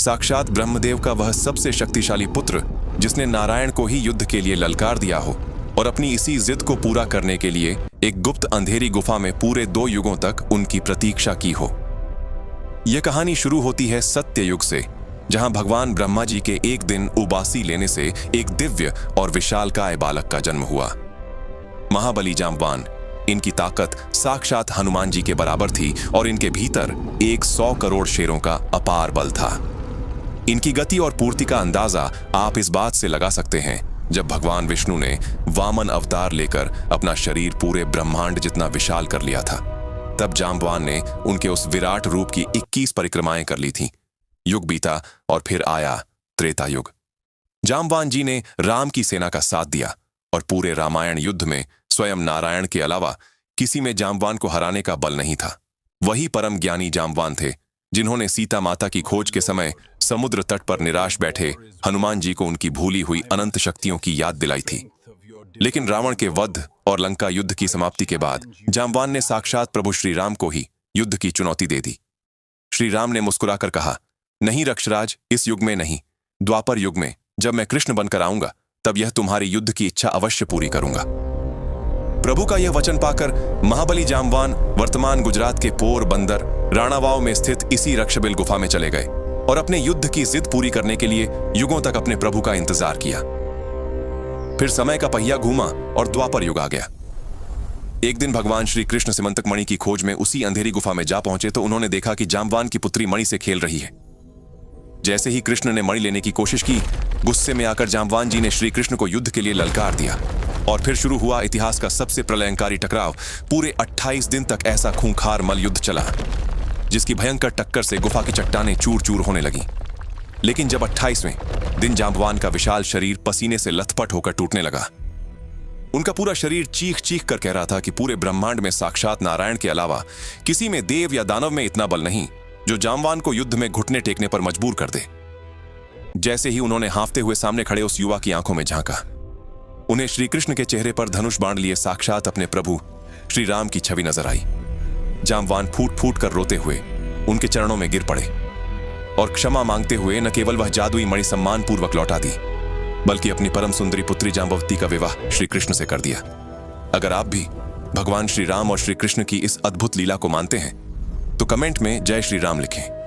साक्षात ब्रह्मदेव का वह सबसे शक्तिशाली पुत्र जिसने नारायण को ही युद्ध के लिए ललकार दिया हो और अपनी इसी जिद को पूरा करने के लिए एक गुप्त अंधेरी गुफा में पूरे 2 युगों तक उनकी प्रतीक्षा की हो। यह कहानी शुरू होती है सत्य युग से, जहां भगवान ब्रह्मा जी के एक दिन उबासी लेने से एक दिव्य और विशालकाय बालक का जन्म हुआ। महाबली जांबवान, इनकी ताकत साक्षात हनुमान जी के बराबर थी और इनके भीतर 100 करोड़ शेरों का अपार बल था। इनकी गति और पूर्ति का अंदाजा आप इस बात से लगा सकते हैं जब भगवान विष्णु ने वामन अवतार लेकर अपना शरीर पूरे ब्रह्मांड जितना विशाल कर लिया था। तब जांबवान ने उनके उस विराट रूप की 21 परिक्रमाएं कर ली थीं। युग बीता और फिर आया त्रेता युग। जांबवान जी ने राम की सेना का साथ दिया और पूरे रामायण युद्ध में स्वयं नारायण के अलावा किसी में जांबवान को हराने का बल नहीं था। वही परम ज्ञानी जांबवान थे जिन्होंने सीता माता की खोज के समय समुद्र तट पर निराश बैठे हनुमान जी को उनकी भूली हुई अनंत शक्तियों की याद दिलाई थी। लेकिन रावण के वध और लंका युद्ध की समाप्ति के बाद जांबवान ने साक्षात प्रभु श्री राम को ही युद्ध की चुनौती दे दी। श्री राम ने मुस्कुराकर कहा, नहीं रक्षराज, इस युग में नहीं, द्वापर युग में जब मैं कृष्ण बनकर आऊंगा तब यह तुम्हारी युद्ध की इच्छा अवश्य पूरी करूंगा। प्रभु का यह वचन पाकर महाबली जांबवान वर्तमान गुजरात के पोरबंदर राणावाव में स्थित इसी रक्षबिल गुफा में चले गए और अपने युद्ध की जिद पूरी करने के लिए युगों तक अपने प्रभु का इंतजार किया। फिर समय का पहिया घूमा और द्वापर युग आ गया। एक दिन भगवान श्री कृष्ण सिमंतक मणि की खोज में उसी अंधेरी गुफा में जा पहुंचे तो उन्होंने देखा कि जांबवान की पुत्री मणि से खेल रही है। जैसे ही कृष्ण ने मणि लेने की कोशिश की, गुस्से में आकर जांबवान जी ने श्री कृष्ण को युद्ध के लिए ललकार दिया और फिर शुरू हुआ इतिहास का सबसे प्रलयंकारी टकराव। पूरे 28 दिन तक ऐसा खूंखार मल्लयुद्ध चला जिसकी भयंकर टक्कर से गुफा की चट्टानें चूर चूर होने लगीं। लेकिन जब 28वें दिन जांबवान का विशाल शरीर पसीने से लथपथ होकर टूटने लगा, उनका पूरा शरीर चीख चीख कर कह रहा था कि पूरे ब्रह्मांड में साक्षात नारायण के अलावा किसी में, देव या दानव में इतना बल नहीं जो जांबवान को युद्ध में घुटने टेकने पर मजबूर कर दे। जैसे ही उन्होंने हांफते हुए सामने खड़े उस युवा की आंखों में झांका, उन्हें श्री कृष्ण के चेहरे पर धनुष बाण लिए साक्षात अपने प्रभु श्री राम की छवि नजर आई। जांबवान फूट फूट कर रोते हुए उनके चरणों में गिर पड़े और क्षमा मांगते हुए न केवल वह जादुई मणि सम्मान पूर्वक लौटा दी, बल्कि अपनी परम सुंदरी पुत्री जांबवती का विवाह श्री कृष्ण से कर दिया। अगर आप भी भगवान श्री राम और श्री कृष्ण की इस अद्भुत लीला को मानते हैं तो कमेंट में जय श्री राम लिखें।